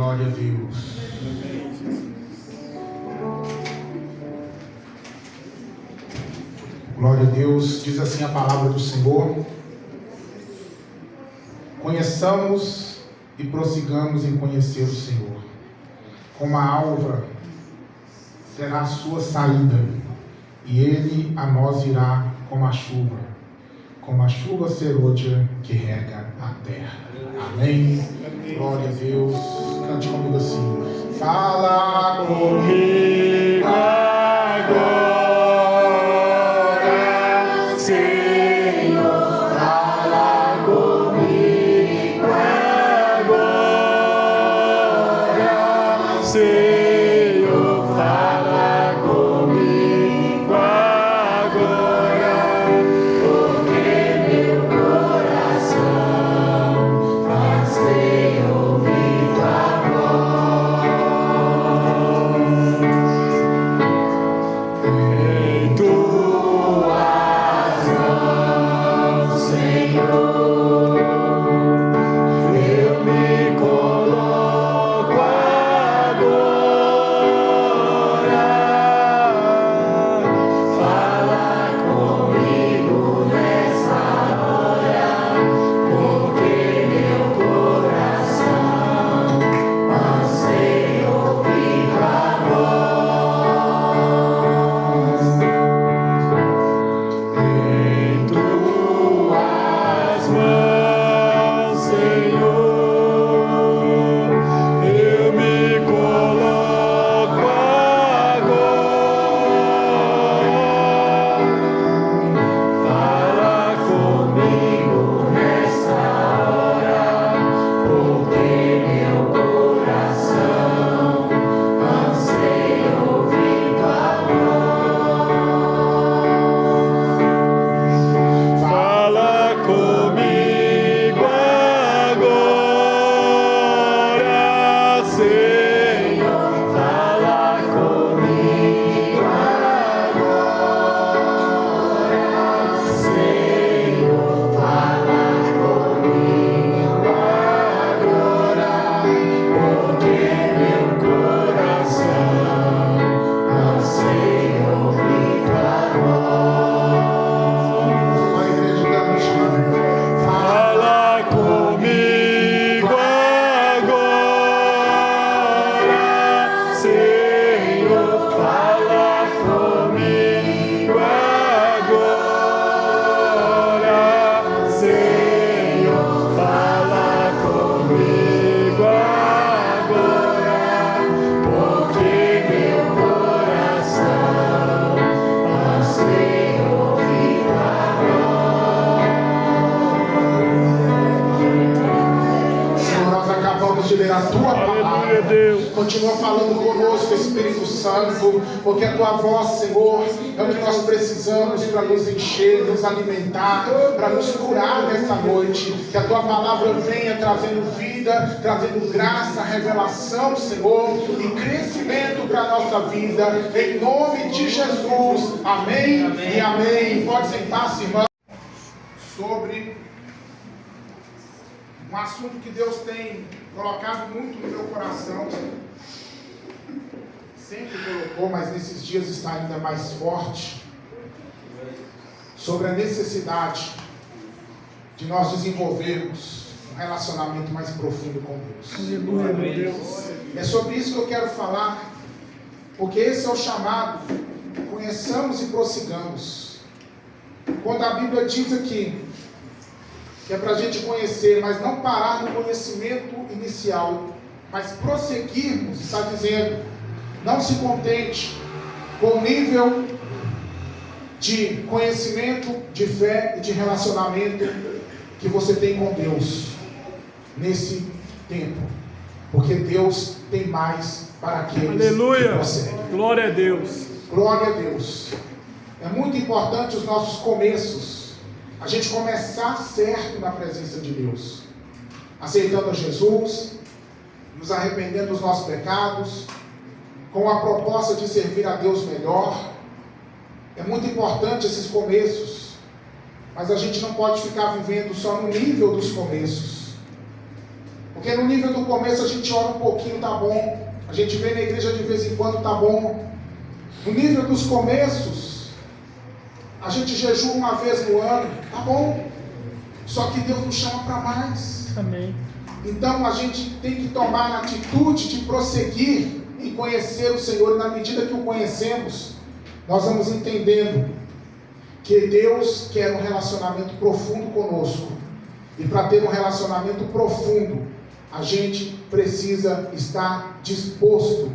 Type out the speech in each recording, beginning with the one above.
Glória a Deus. Glória a Deus. Diz assim a palavra do Senhor: conheçamos e prossigamos em conhecer o Senhor. Como a alva será a sua saída, e ele a nós irá como a chuva serôdia que rega a terra. Amém. Glória a Deus. Cante comigo assim: fala comigo agora, Senhor. Fala comigo agora, Senhor. Fala comigo agora, porque meu coração anseia ouvir tua voz. Em tuas mãos, Senhor, eu me coloco agora. Fala comigo nessa hora, porque meu coração anseia ouvir tua voz. Em tuas mãos, Senhor, eu me coloco agora. Fala comigo nessa hora, porque meu coração anseia ouvir tua voz. Fala comigo agora, Senhor. Fala comigo agora, Senhor. Fala comigo agora, porque meu coração anseia ouvir tua voz. A igreja está me chamando. Fala comigo agora, Senhor. Fala comigo agora, Senhor. Fala comigo agora, porque meu coração anseia ouvir tua voz. Senhor, nós acabamos de ler a tua palavra. Deus. Continua falando conosco, Espírito Santo, porque a tua voz, Senhor, é o que nós precisamos para nos encher, nos alimentar, para nos curar nessa noite. Que a tua palavra venha trazendo vida, trazendo graça, revelação, Senhor, e crescimento para a nossa vida, em nome de Jesus. Amém, e amém. Pode sentar-se, irmão. Sobre um assunto que Deus tem colocado muito no meu coração. Sempre colocou, mas nesses dias está ainda mais forte. Sobre a necessidade de nós desenvolvermos um relacionamento mais profundo com Deus. Aleluia, meu Deus. É sobre isso que eu quero falar, porque esse é o chamado. Conheçamos e prossigamos. Quando a Bíblia diz aqui que é para a gente conhecer, mas não parar no conhecimento inicial, mas prosseguirmos, está dizendo, não se contente com o nível de conhecimento, de fé e de relacionamento que você tem com Deus nesse tempo, porque Deus tem mais para aqueles Aleluia. que prosseguem. Glória a Deus. Glória a Deus. É muito importante os nossos começos. A gente começar certo na presença de Deus. Aceitando a Jesus, nos arrependendo dos nossos pecados, com a proposta de servir a Deus melhor. É muito importante esses começos. Mas a gente não pode ficar vivendo só no nível dos começos. Porque no nível do começo a gente ora um pouquinho, tá bom. A gente vem na igreja de vez em quando, tá bom. No nível dos começos, a gente jejua uma vez no ano, tá bom. Só que Deus nos chama para mais. Amém. Então a gente tem que tomar a atitude de prosseguir em conhecer o Senhor. E na medida que o conhecemos, nós vamos entendendo que Deus quer um relacionamento profundo conosco. E para ter um relacionamento profundo, a gente precisa estar disposto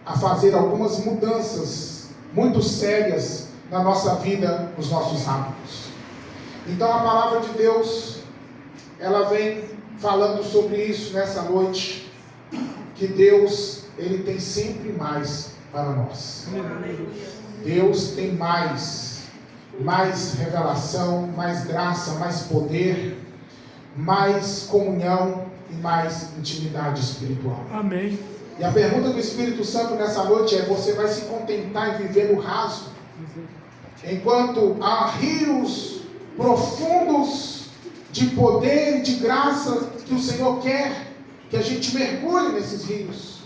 a fazer algumas mudanças muito sérias na nossa vida, nos nossos hábitos. Então a palavra de Deus, ela vem falando sobre isso nessa noite, que Deus, Ele tem sempre mais para nós. Deus tem mais revelação, mais graça, mais poder, mais comunhão e mais intimidade espiritual. Amém. E a pergunta do Espírito Santo nessa noite é: você vai se contentar em viver no raso, enquanto há rios profundos de poder e de graça que o Senhor quer que a gente mergulhe nesses rios?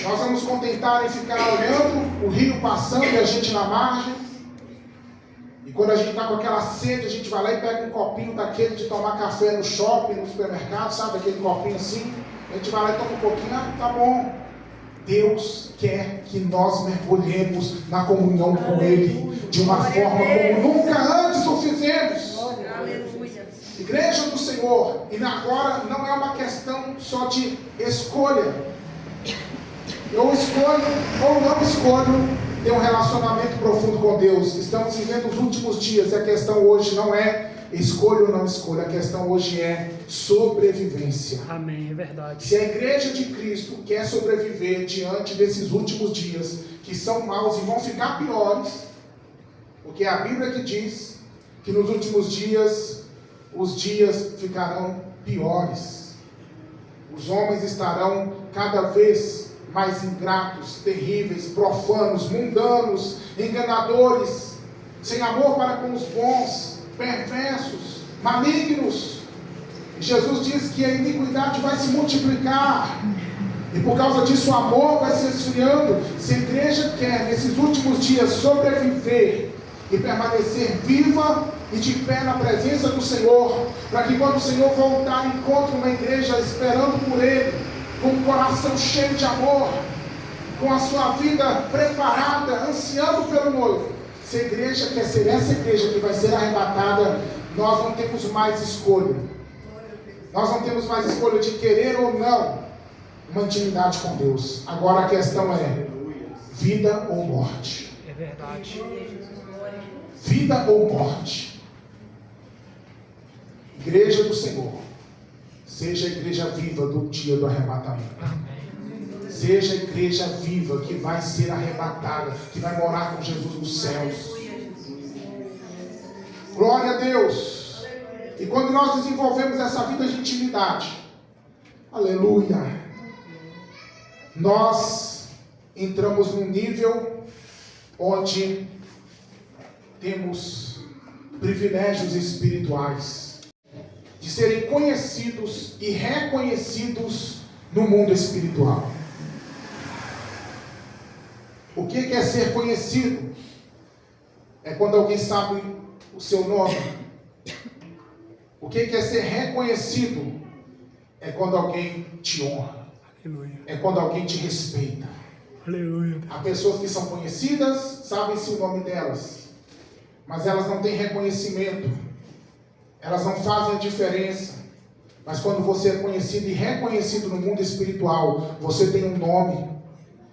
Nós vamos contentar em ficar olhando o rio passando e a gente na margem? E quando a gente está com aquela sede, a gente vai lá e pega um copinho daquele de tomar café no shopping, no supermercado, sabe? Aquele copinho assim. A gente vai lá e toma um pouquinho, tá bom. Deus quer que nós mergulhemos na comunhão com Ele de uma forma como nunca antes o fizemos. Igreja do Senhor, e agora não é uma questão só de escolha. Eu escolho ou não escolho ter um relacionamento profundo com Deus. Estamos vivendo os últimos dias e a questão hoje não é escolha ou não escolha, a questão hoje é sobrevivência. Amém, é verdade. Se a igreja de Cristo quer sobreviver diante desses últimos dias, que são maus e vão ficar piores, porque é a Bíblia que diz que nos últimos dias, os dias ficarão piores. Os homens estarão cada vez mais ingratos, terríveis, profanos, mundanos, enganadores, sem amor para com os bons, perversos, malignos. E Jesus diz que a iniquidade vai se multiplicar, e por causa disso o amor vai se esfriando. Se a igreja quer nesses últimos dias sobreviver e permanecer viva e de pé na presença do Senhor, para que quando o Senhor voltar, encontre uma igreja esperando por Ele, com o coração cheio de amor, com a sua vida preparada, ansiando pelo noivo. Se a igreja quer ser essa igreja que vai ser arrebatada, nós não temos mais escolha. Nós não temos mais escolha de querer ou não uma intimidade com Deus. Agora a questão é vida ou morte. É verdade. Vida ou morte. Igreja do Senhor, seja a igreja viva do dia do arrebatamento. Amém. Seja a igreja viva que vai ser arrebatada, que vai morar com Jesus nos céus. Glória a Deus. E quando nós desenvolvemos essa vida de intimidade, aleluia, nós entramos num nível onde temos privilégios espirituais de serem conhecidos e reconhecidos no mundo espiritual. O que é ser conhecido? É quando alguém sabe o seu nome. O que é ser reconhecido? É quando alguém te honra. Aleluia. É quando alguém te respeita. Aleluia. Há pessoas que são conhecidas, sabem-se o nome delas, mas elas não têm reconhecimento. Elas não fazem a diferença. Mas quando você é conhecido e reconhecido no mundo espiritual, você tem um nome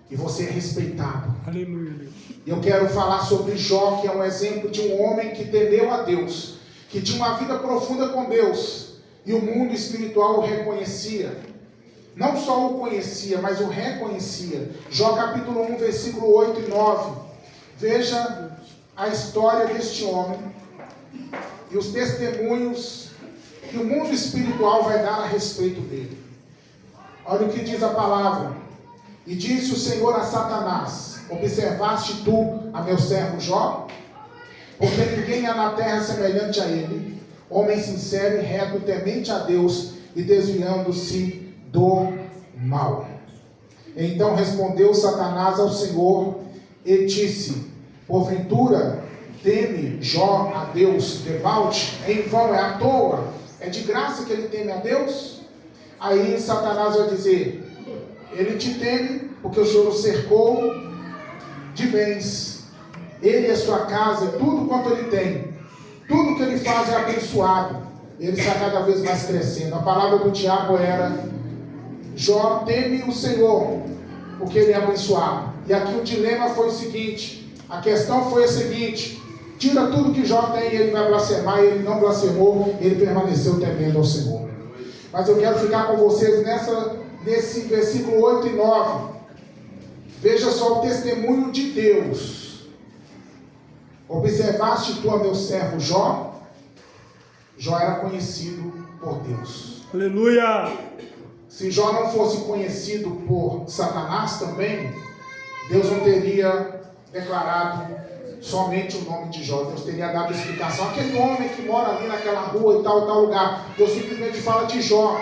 e você é respeitado. Aleluia, Deus. E eu quero falar sobre Jó, que é um exemplo de um homem que temeu a Deus, que tinha uma vida profunda com Deus, e o mundo espiritual o reconhecia. Não só o conhecia, mas o reconhecia. Jó capítulo 1, versículo 8 e 9. Veja a história deste homem e os testemunhos que o mundo espiritual vai dar a respeito dele. Olha o que diz a palavra. E disse o Senhor a Satanás: observaste tu a meu servo Jó? Porque ninguém há na terra semelhante a ele, homem sincero e reto, temente a Deus e desviando-se do mal. Então respondeu Satanás ao Senhor e disse: porventura teme Jó a Deus devalte? Em vão, é à toa, é de graça que ele teme a Deus? Aí Satanás vai dizer: ele te teme porque o Senhor o cercou de bens, ele e a sua casa, tudo quanto ele tem, tudo que ele faz é abençoado, ele está cada vez mais crescendo. A palavra do diabo era: Jó teme o Senhor porque ele é abençoado. E aqui o dilema foi o seguinte, a questão foi a seguinte: tira tudo que Jó tem e ele vai blasfemar, e ele não blasfemou, ele permaneceu temendo ao Senhor. Mas eu quero ficar com vocês nesse versículo 8 e 9. Veja só o testemunho de Deus. Observaste tu a meu servo Jó? Jó era conhecido por Deus. Aleluia! Se Jó não fosse conhecido por Satanás também, Deus não teria declarado somente o nome de Jó. Deus teria dado explicação. Aquele homem que mora ali naquela rua e tal lugar. Deus simplesmente fala de Jó.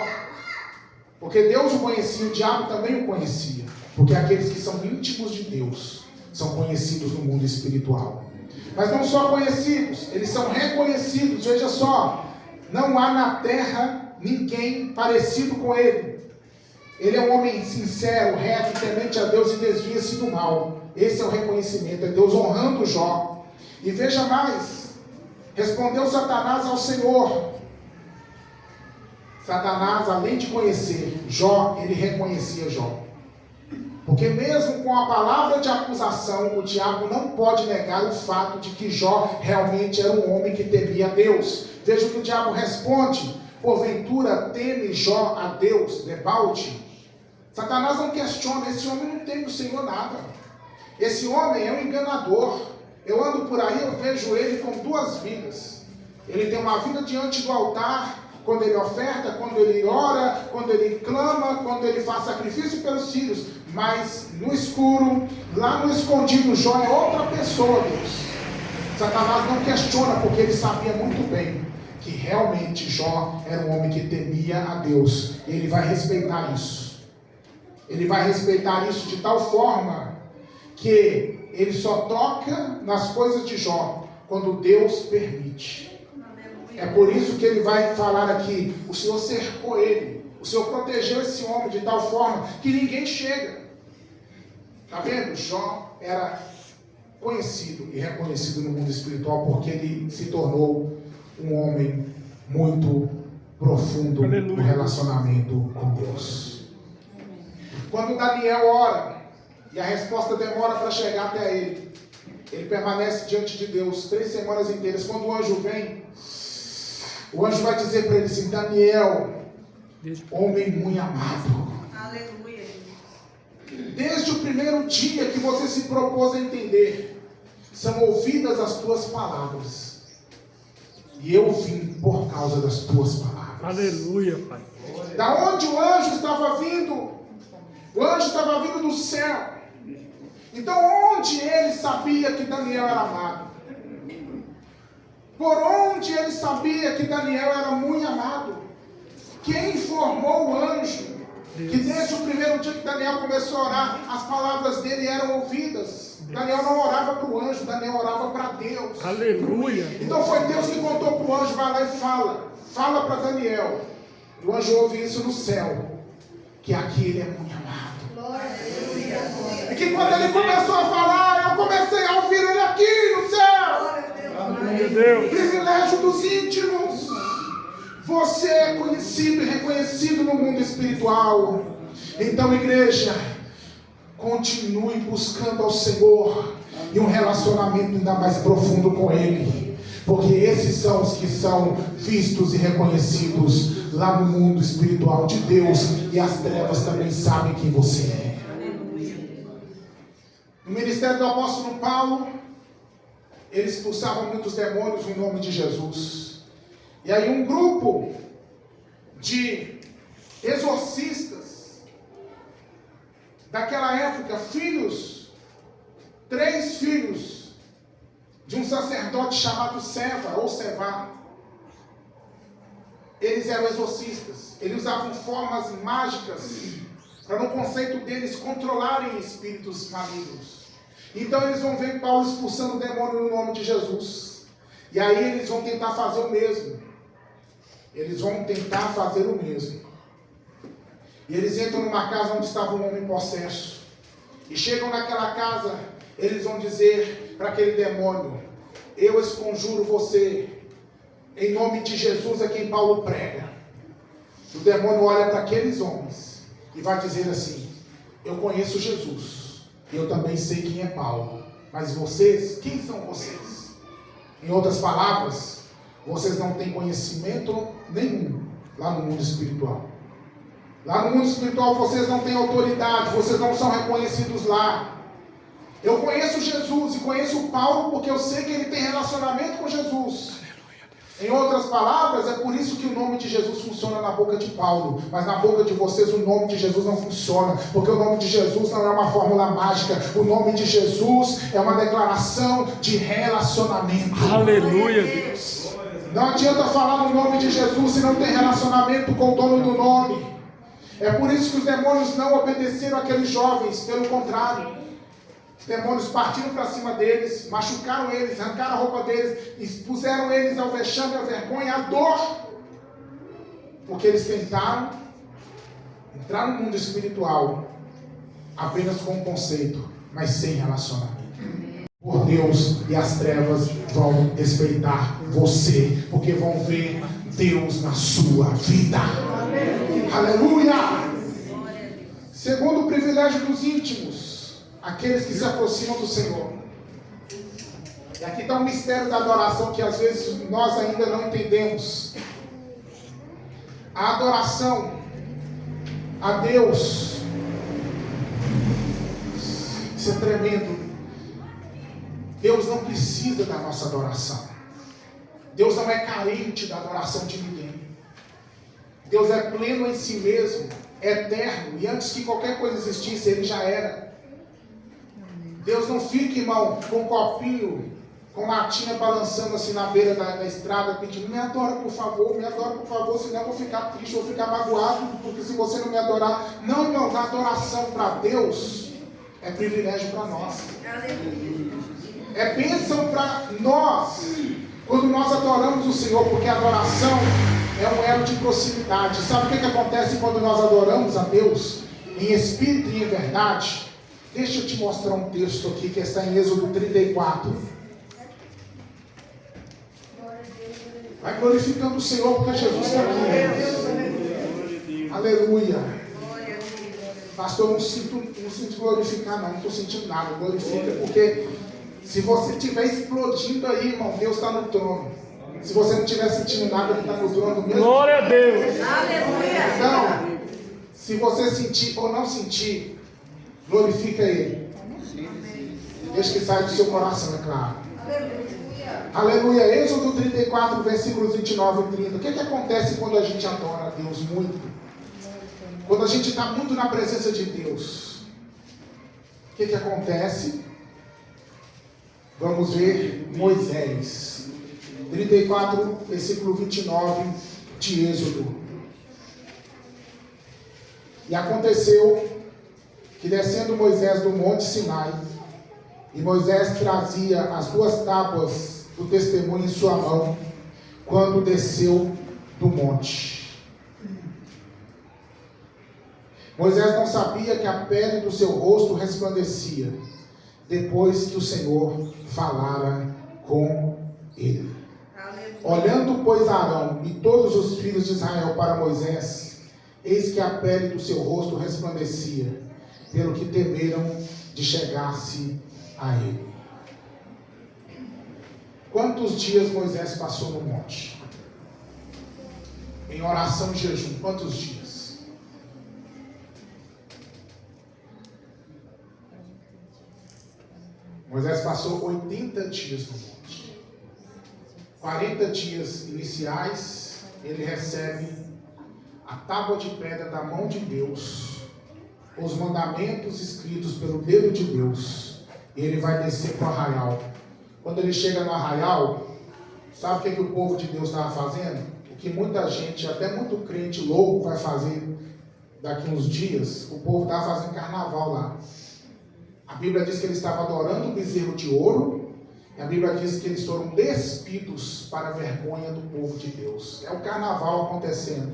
Porque Deus o conhecia, o diabo também o conhecia. Porque aqueles que são íntimos de Deus são conhecidos no mundo espiritual. Mas não só conhecidos, eles são reconhecidos. Veja só, não há na terra ninguém parecido com ele. Ele é um homem sincero, reto, temente a Deus e desvia-se do mal. Esse é o reconhecimento, é Deus honrando Jó. E veja mais, respondeu Satanás ao Senhor. Satanás, além de conhecer Jó, ele reconhecia Jó. Porque mesmo com a palavra de acusação, o diabo não pode negar o fato de que Jó realmente era um homem que temia a Deus. Veja o que o diabo responde: porventura teme Jó a Deus devalte? Satanás não questiona, esse homem não teme o Senhor nada. Esse homem é um enganador. Eu ando por aí, eu vejo ele com duas vidas. Ele tem uma vida diante do altar, quando ele oferta, quando ele ora, quando ele clama, quando ele faz sacrifício pelos filhos. Mas no escuro, lá no escondido, Jó é outra pessoa, Deus. Satanás não questiona, porque ele sabia muito bem que realmente Jó era um homem que temia a Deus. E ele vai respeitar isso. Ele vai respeitar isso de tal forma que ele só toca nas coisas de Jó quando Deus permite. É por isso que ele vai falar aqui: o Senhor cercou ele, o Senhor protegeu esse homem de tal forma que ninguém chega. Está vendo? Jó era conhecido e reconhecido no mundo espiritual porque ele se tornou um homem muito profundo no relacionamento com Deus. Quando Daniel ora e a resposta demora para chegar até ele, ele permanece diante de Deus 3 semanas inteiras. Quando o anjo vem, o anjo vai dizer para ele assim: Daniel, homem muito amado, aleluia, desde o primeiro dia que você se propôs a entender, são ouvidas as tuas palavras, e eu vim por causa das tuas palavras. Aleluia, Pai. Da onde o anjo estava vindo? O anjo estava vindo do céu. Então onde ele sabia que Daniel era amado? Por onde ele sabia que Daniel era muito amado? Quem informou o anjo que desde o primeiro dia que Daniel começou a orar, as palavras dele eram ouvidas? Daniel não orava para o anjo, Daniel orava para Deus. Aleluia. Então foi Deus que contou para o anjo: vai lá e fala para Daniel. E o anjo ouve isso no céu, que aqui ele é muito amado. E que quando ele começou a falar, eu comecei a ouvir ele aqui no céu. Meu Deus. Privilégio dos íntimos. Você é conhecido e reconhecido no mundo espiritual. Então, igreja, continue buscando ao Senhor e um relacionamento ainda mais profundo com Ele, porque esses são os que são vistos e reconhecidos lá no mundo espiritual de Deus, e as trevas também sabem quem você é. No ministério do apóstolo Paulo, ele expulsava muitos demônios no nome de Jesus. E aí um grupo de exorcistas daquela época, 3 filhos de um sacerdote chamado Seva ou Sevá, eram exorcistas. Eles usavam formas mágicas para, no conceito deles, controlarem espíritos malignos. Então eles vão ver Paulo expulsando o demônio no nome de Jesus. E aí eles vão tentar fazer o mesmo. Eles vão tentar fazer o mesmo. E eles entram numa casa onde estava um homem possesso. E chegam naquela casa, eles vão dizer para aquele demônio: eu esconjuro você, em nome de Jesus a quem Paulo prega. O demônio olha para aqueles homens e vai dizer assim: eu conheço Jesus, e eu também sei quem é Paulo. Mas vocês, quem são vocês? Em outras palavras, vocês não têm conhecimento nenhum lá no mundo espiritual. Lá no mundo espiritual vocês não têm autoridade, vocês não são reconhecidos lá. Eu conheço Jesus e conheço Paulo porque eu sei que ele tem relacionamento com Jesus. Em outras palavras, é por isso que o nome de Jesus funciona na boca de Paulo, mas na boca de vocês o nome de Jesus não funciona, porque o nome de Jesus não é uma fórmula mágica. O nome de Jesus é uma declaração de relacionamento. Aleluia, Deus. Não adianta falar no nome de Jesus se não tem relacionamento com o dono do nome. É por isso que os demônios não obedeceram àqueles jovens, pelo contrário. Os demônios partiram para cima deles, machucaram eles, arrancaram a roupa deles, expuseram eles ao vexame, à vergonha, à dor. Porque eles tentaram entrar no mundo espiritual apenas com um conceito, mas sem relacionamento. Por Deus, e as trevas vão respeitar você, porque vão ver Deus na sua vida. Aleluia! Segundo o privilégio dos íntimos, aqueles que se aproximam do Senhor. E aqui está um mistério da adoração que às vezes nós ainda não entendemos. A adoração a Deus, isso é tremendo. Deus não precisa da nossa adoração. Deus não é carente da adoração de ninguém. Deus é pleno em si mesmo, eterno, e antes que qualquer coisa existisse, Ele já era. Deus não fica, irmão, com um copinho, com latinha balançando assim na beira da estrada, pedindo: me adora por favor, senão eu vou ficar triste, eu vou ficar magoado, porque se você não me adorar. Não, irmão, a adoração para Deus é privilégio para nós. É bênção para nós, quando nós adoramos o Senhor, porque a adoração é um elo de proximidade. Sabe o que acontece quando nós adoramos a Deus em espírito e em verdade? Deixa eu te mostrar um texto aqui que está em Êxodo 34. Vai glorificando o Senhor, porque Jesus está aqui. Aleluia. Pastor, eu não sinto glorificar, não estou sentindo nada. Glorifica, porque se você estiver explodindo aí, irmão, Deus está no trono. Se você não estiver sentindo nada, Ele está no trono mesmo. Glória a Deus. Aleluia. Então, se você sentir ou não sentir, glorifica Ele. Deixa que saia do seu coração, é claro. Aleluia. Êxodo 34, versículos 29 e 30. O que acontece quando a gente adora a Deus muito? Quando a gente está muito na presença de Deus, o que acontece? Vamos ver Moisés. 34, versículo 29 de Êxodo. E aconteceu que, descendo Moisés do monte Sinai, e Moisés trazia as 2 tábuas do testemunho em sua mão, quando desceu do monte. Moisés não sabia que a pele do seu rosto resplandecia, depois que o Senhor falara com ele. Olhando, pois, Arão e todos os filhos de Israel para Moisés, eis que a pele do seu rosto resplandecia, pelo que temeram de chegar-se a ele. Quantos dias Moisés passou no monte? Em oração e jejum, quantos dias? Moisés passou 80 dias no monte. 40 dias iniciais, ele recebe a tábua de pedra da mão de Deus, os mandamentos escritos pelo dedo de Deus, e ele vai descer para o arraial. Quando ele chega no arraial, sabe o que o povo de Deus estava fazendo? O que muita gente, até muito crente louco, vai fazer daqui uns dias. O povo está fazendo carnaval lá. A Bíblia diz que eles estavam adorando o bezerro de ouro. E a Bíblia diz que eles foram despidos para a vergonha do povo de Deus. É o carnaval acontecendo.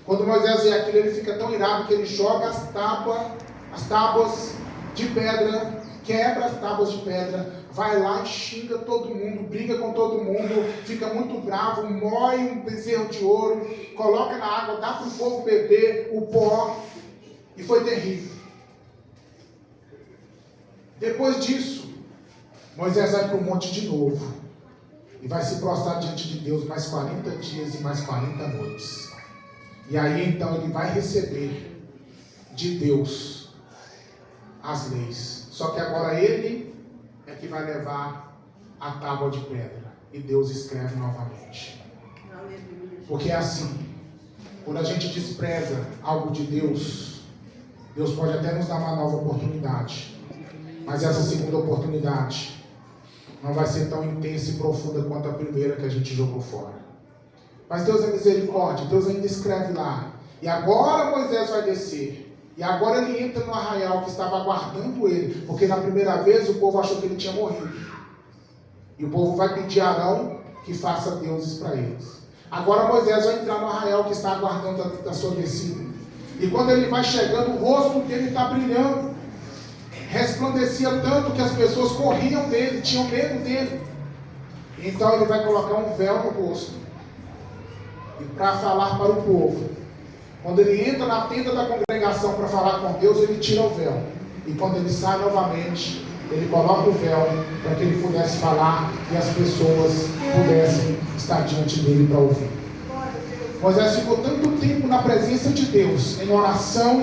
Quando Moisés vê aquilo, ele fica tão irado que ele joga as tábuas de pedra, quebra as tábuas de pedra, vai lá e xinga todo mundo, briga com todo mundo, fica muito bravo, moe um bezerro de ouro, coloca na água, dá para o povo beber o pó, e foi terrível. Depois disso, Moisés vai para o monte de novo, e vai se prostrar diante de Deus mais 40 dias e mais 40 noites. E aí então ele vai receber de Deus as leis. Só que agora ele é que vai levar a tábua de pedra. E Deus escreve novamente. Porque é assim. Quando a gente despreza algo de Deus, Deus pode até nos dar uma nova oportunidade. Mas essa segunda oportunidade não vai ser tão intensa e profunda quanto a primeira que a gente jogou fora. Mas Deus é misericórdia, Deus ainda escreve lá. E agora Moisés vai descer. E agora ele entra no arraial que estava aguardando ele. Porque na primeira vez o povo achou que ele tinha morrido. E o povo vai pedir a Arão que faça deuses para eles. Agora Moisés vai entrar no arraial que está aguardando a sua descida. E quando ele vai chegando, o rosto dele está brilhando. Resplandecia tanto que as pessoas corriam dele, tinham medo dele. Então ele vai colocar um véu no rosto. E para falar para o povo. Quando ele entra na tenda da congregação para falar com Deus, ele tira o véu. E quando ele sai novamente, ele coloca o véu para que ele pudesse falar e as pessoas pudessem estar diante dele para ouvir. Moisés ficou tanto tempo na presença de Deus, em oração.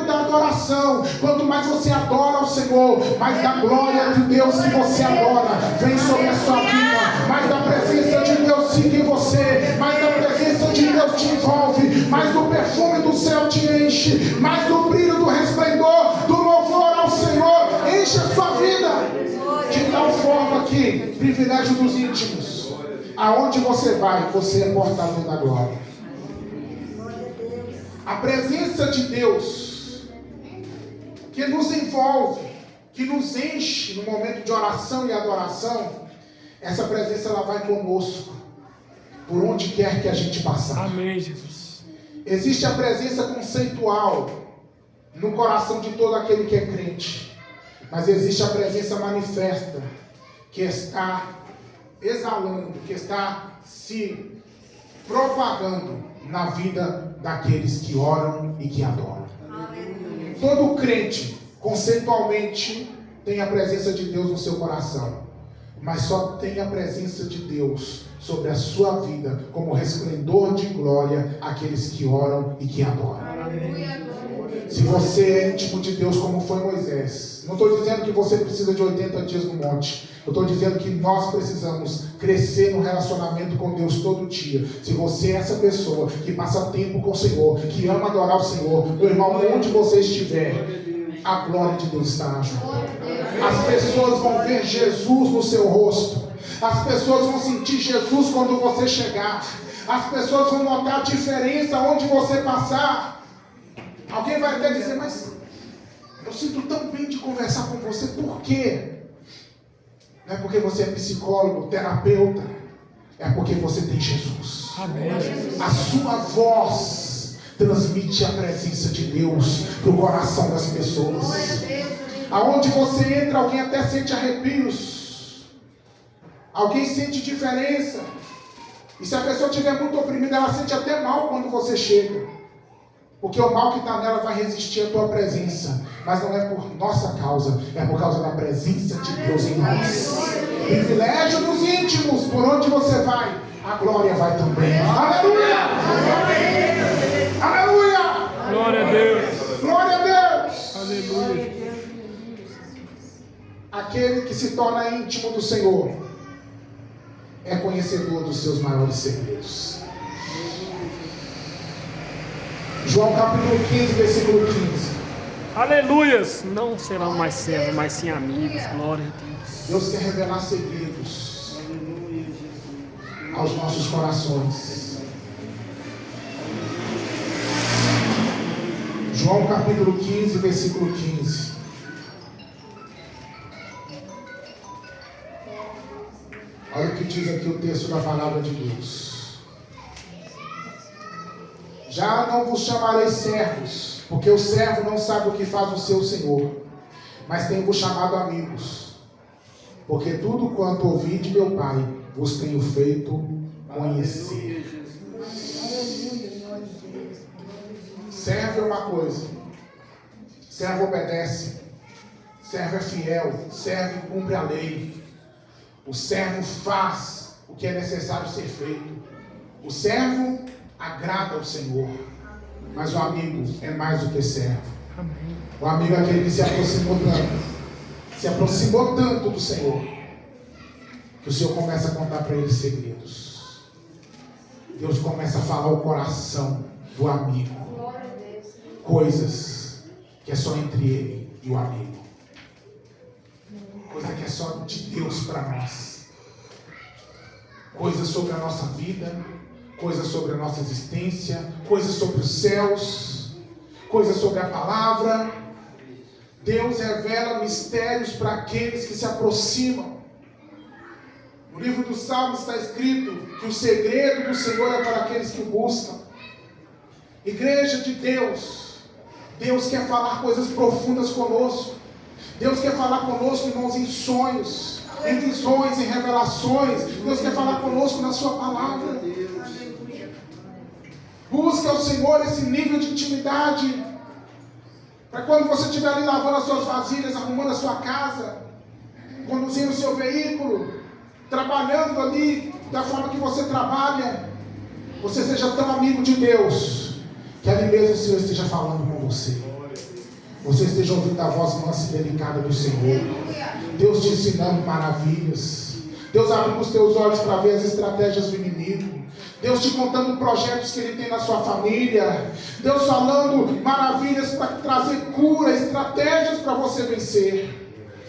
Da adoração, quanto mais você adora ao Senhor, mais da glória de Deus que você adora vem sobre a sua vida, mais da presença de Deus fica em você, mais da presença de Deus te envolve, mais do perfume do céu te enche, mais do brilho do resplendor do louvor ao Senhor enche a sua vida, de tal forma que, privilégio dos íntimos, aonde você vai, você é portador da glória. A presença de Deus que nos envolve, que nos enche no momento de oração e adoração, essa presença ela vai conosco, por onde quer que a gente passar. Amém, Jesus. Existe a presença conceitual no coração de todo aquele que é crente, mas existe a presença manifesta, que está exalando, que está se propagando na vida daqueles que oram e que adoram. Todo crente, conceitualmente, tem a presença de Deus no seu coração, mas só tem a presença de Deus sobre a sua vida como resplendor de glória àqueles que oram e que adoram. Se você é íntimo de Deus como foi Moisés, não estou dizendo que você precisa de 80 dias no monte, eu estou dizendo que nós precisamos crescer no relacionamento com Deus todo dia. Se você é essa pessoa que passa tempo com o Senhor, que ama adorar o Senhor, meu irmão, onde você estiver, a glória de Deus estará junto. As pessoas vão ver Jesus no seu rosto, as pessoas vão sentir Jesus quando você chegar, as pessoas vão notar a diferença onde você passar. Alguém vai até dizer, mas eu sinto tão bem de conversar com você, por quê? Não é porque você é psicólogo, terapeuta, é porque você tem Jesus. Amém. A sua voz transmite a presença de Deus para o coração das pessoas. Aonde você entra, alguém até sente arrepios, alguém sente diferença, e se a pessoa estiver muito oprimida, ela sente até mal quando você chega. Porque o mal que está nela vai resistir à tua presença. Mas não é por nossa causa, é por causa da presença de Deus em nós. Privilégio dos íntimos, por onde você vai, a glória vai também. Aleluia! Aleluia! Glória a Deus. Glória a Deus! Aleluia. Aquele que se torna íntimo do Senhor é conhecedor dos seus maiores segredos. João capítulo 15, versículo 15. Aleluias. Não serão mais servos, mas sim amigos. Glória a Deus. Deus quer revelar segredos aos nossos corações. João capítulo 15, versículo 15. Olha o que diz aqui o texto da palavra de Deus. Já não vos chamarei servos, porque o servo não sabe o que faz o seu senhor, mas tenho-vos chamado amigos, porque tudo quanto ouvi de meu Pai vos tenho feito conhecer. Servo é uma coisa, servo obedece, servo é fiel, servo cumpre a lei, o servo faz o que é necessário ser feito, o servo agrada ao Senhor, mas o amigo é mais do que servo. O amigo é aquele que se aproximou tanto do Senhor, que o Senhor começa a contar para ele segredos. Deus começa a falar o coração do amigo, coisas que é só entre ele e o amigo, coisa que é só de Deus para nós, coisas sobre a nossa vida, coisas sobre a nossa existência, coisas sobre os céus, coisas sobre a palavra. Deus revela mistérios para aqueles que se aproximam. No livro dos Salmos está escrito que o segredo do Senhor é para aqueles que o buscam. Igreja de Deus, Deus quer falar coisas profundas conosco. Deus quer falar conosco, irmãos, em sonhos, em visões, em revelações. Deus quer falar conosco na sua palavra. Busque ao Senhor esse nível de intimidade, para quando você estiver ali lavando as suas vasilhas, arrumando a sua casa, conduzindo o seu veículo, trabalhando ali da forma que você trabalha, você seja tão amigo de Deus, que ali mesmo o Senhor esteja falando com você. Você esteja ouvindo a voz mansa e delicada do Senhor. Deus te ensinando maravilhas. Deus abrindo os teus olhos para ver as estratégias do inimigo. Deus te contando projetos que Ele tem na sua família. Deus falando maravilhas para trazer cura, estratégias para você vencer.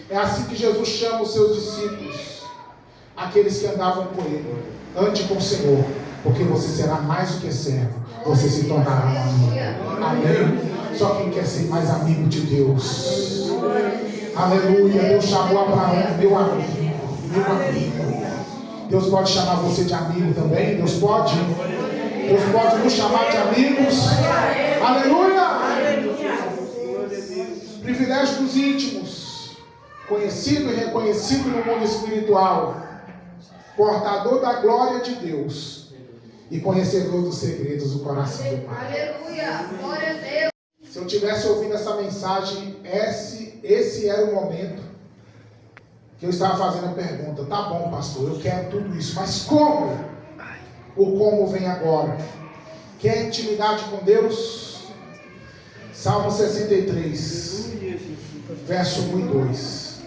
É assim que Jesus chama os seus discípulos, aqueles que andavam com Ele. Ande com o Senhor, porque você será mais do que servo. Você se tornará um amigo. Amém? Só quem quer ser mais amigo de Deus. Aleluia. Deus chamou Abraão, meu amigo. Meu amigo. Deus pode chamar você de amigo também? Deus pode? Deus pode nos chamar de amigos? Aleluia! Privilégio dos íntimos, conhecido e reconhecido no mundo espiritual, portador da glória de Deus e conhecedor dos segredos do coração do Pai. Aleluia! Glória a Deus! Se eu tivesse ouvido essa mensagem, esse era o momento que eu estava fazendo a pergunta. Tá bom, pastor, eu quero tudo isso, mas como? O como vem agora. Quer intimidade com Deus? Salmo 63, verso 1 e 2.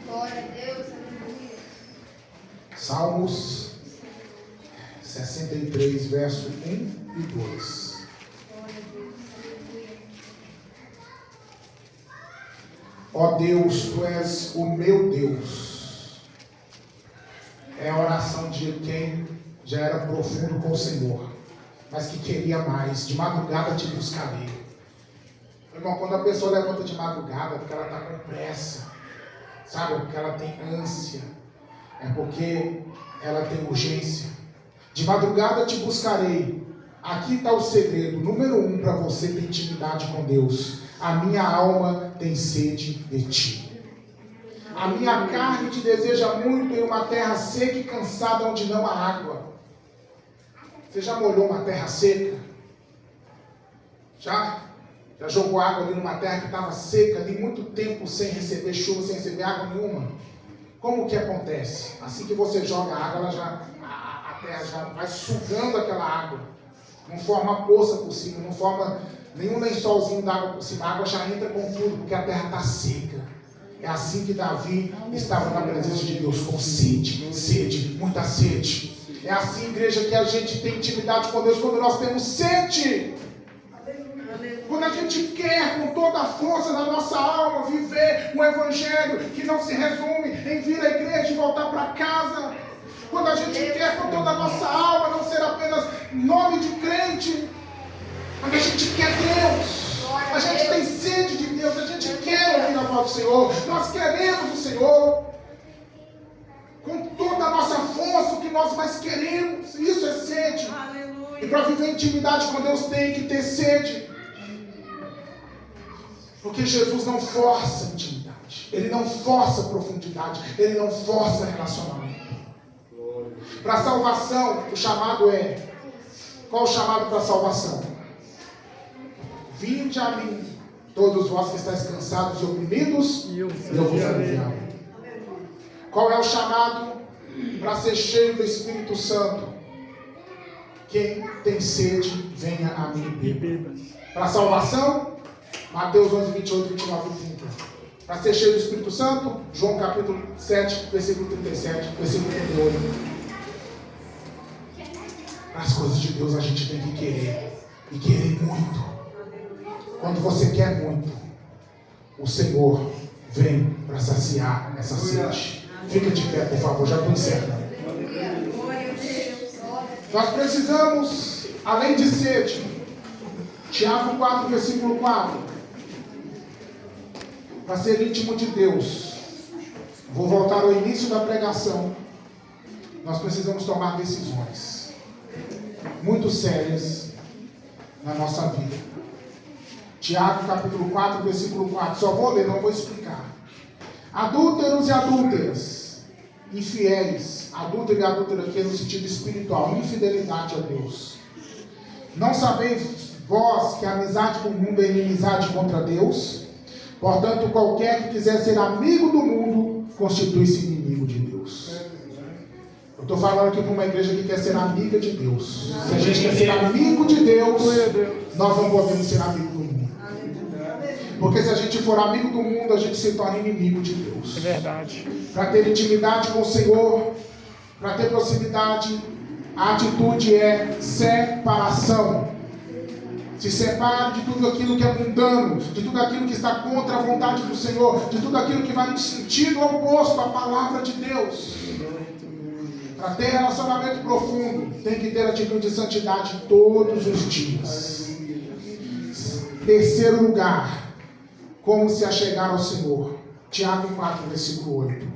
Glória a Deus, aleluia. Salmos 63, verso 1 e 2. Ó Deus, Tu és o meu Deus. É a oração de quem já era profundo com o Senhor, mas que queria mais. De madrugada te buscarei. Irmão, quando a pessoa levanta de madrugada, porque ela está com pressa, sabe? Porque ela tem ânsia, é porque ela tem urgência. De madrugada te buscarei. Aqui está o segredo. Número 1 para você ter intimidade com Deus. A minha alma tem sede de ti. A minha carne te deseja muito em uma terra seca e cansada, onde não há água. Você já molhou uma terra seca? Já jogou água ali numa terra que estava seca, ali muito tempo sem receber chuva, sem receber água nenhuma? Como que acontece? Assim que você joga a água, a terra já vai sugando aquela água. Não forma poça por cima, não forma nenhum lençolzinho d'água por cima. A água já entra com tudo, porque a terra está seca. É assim que Davi estava na presença de Deus, com sede, muita sede. É assim, igreja, que a gente tem intimidade com Deus, quando nós temos sede. Quando a gente quer, com toda a força da nossa alma, viver um evangelho que não se resume em vir à igreja e voltar para casa. Quando a gente quer, com toda a nossa alma, não ser apenas nome de crente, Mas a gente quer Deus. A gente tem sede de Deus. A gente quer ouvir a voz do Senhor. Nós queremos o Senhor. Com toda a nossa força, o que nós mais queremos. Isso é sede. Aleluia. E para viver intimidade com Deus tem que ter sede. Porque Jesus não força intimidade. Ele não força profundidade. Ele não força relacionamento. Para a salvação, o chamado é... Qual o chamado para a salvação? Vinde a mim, todos vós que estáis cansados e oprimidos, e eu vos aliviarei. Qual é o chamado para ser cheio do Espírito Santo? Quem tem sede, venha a mim e beba. Para a salvação, Mateus 11, 28, 29 e 30. Para ser cheio do Espírito Santo, João capítulo 7, versículo 37, versículo 38. Para as coisas de Deus a gente tem que querer. E querer muito. Quando você quer muito, o Senhor vem para saciar essa sede. Fica de pé, por favor, já estou encerrando. Nós precisamos, além de sede, Tiago 4, versículo 4, para ser íntimo de Deus. Vou voltar ao início da pregação. Nós precisamos tomar decisões muito sérias na nossa vida. Tiago capítulo 4, versículo 4. Só vou ler, não vou explicar. Adúlteros e adúlteras, infiéis, adúltero e adúltera aqui é no sentido espiritual, infidelidade a Deus. Não sabeis vós que a amizade do mundo é inimizade contra Deus? Portanto, qualquer que quiser ser amigo do mundo, constitui-se inimigo de Deus. Eu estou falando aqui para uma igreja que quer ser amiga de Deus. Se a gente quer ser amigo de Deus, nós não podemos ser amigo do mundo. Porque se a gente for amigo do mundo, a gente se torna inimigo de Deus. É verdade. Para ter intimidade com o Senhor, para ter proximidade, a atitude é separação. Se separe de tudo aquilo que é mundano, de tudo aquilo que está contra a vontade do Senhor, de tudo aquilo que vai no sentido oposto à palavra de Deus. Para ter relacionamento profundo, tem que ter atitude de santidade todos os dias. Terceiro lugar, como se achegar ao Senhor. Tiago 4, versículo 8.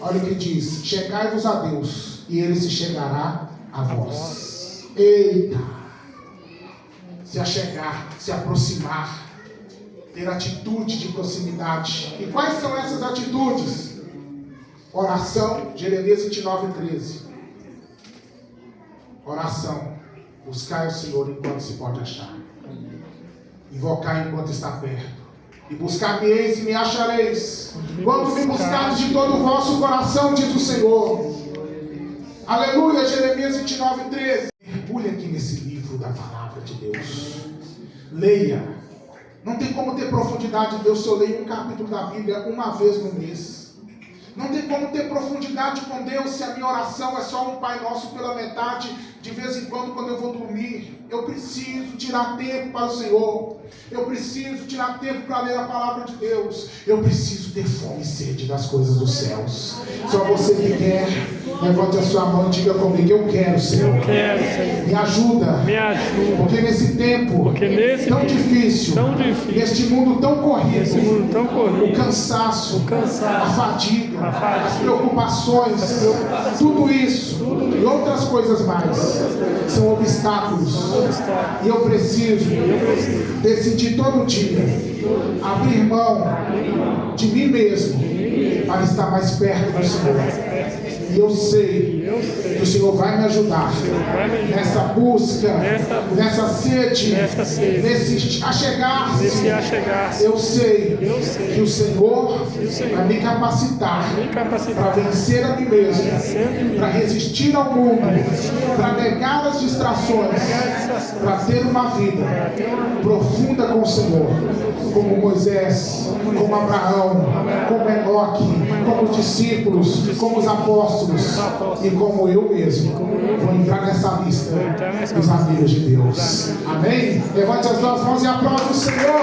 Olha o que diz: chegai-vos a Deus, e Ele se chegará a vós. Eita! Se achegar, se aproximar, ter atitude de proximidade. E quais são essas atitudes? Oração, Jeremias 29, 13. Oração, buscai o Senhor enquanto se pode achar. Invocai enquanto está perto. E buscar-me-eis e me achareis. Quando me buscares de todo o vosso coração, diz o Senhor. Aleluia, Jeremias 29, 13. Mergulhe aqui nesse livro da palavra de Deus. Leia. Não tem como ter profundidade de Deus se eu leio um capítulo da Bíblia uma vez no mês. Não tem como ter profundidade com Deus se a minha oração é só um Pai Nosso pela metade. De vez em quando eu vou dormir, eu preciso tirar tempo para o Senhor. Eu preciso tirar tempo para ler a palavra de Deus. Eu preciso ter fome e sede das coisas dos céus. Só você que quer, levante a sua mão e diga comigo: eu quero, Senhor. Eu quero, Senhor. Me ajuda. Me ajuda. Porque nesse tempo tão difícil, neste mundo tão corrido, o cansaço, a fadiga, as preocupações, tudo isso e outras coisas mais são obstáculos. E eu preciso decidir todo dia abrir mão de mim mesmo para estar mais perto do Senhor. E eu sei que o Senhor vai me ajudar nessa busca, nessa sede, nesse achegar-se. Eu sei que o Senhor vai me capacitar para vencer a mim mesmo, para resistir ao mundo, para negar as distrações, para ter uma vida profunda com o Senhor, como Moisés, como Abraão, como Enoque, como os discípulos, como os apóstolos e como eu mesmo. Vou entrar nessa lista dos amigos de Deus. Amém? Levante as duas mãos e aplaude o Senhor.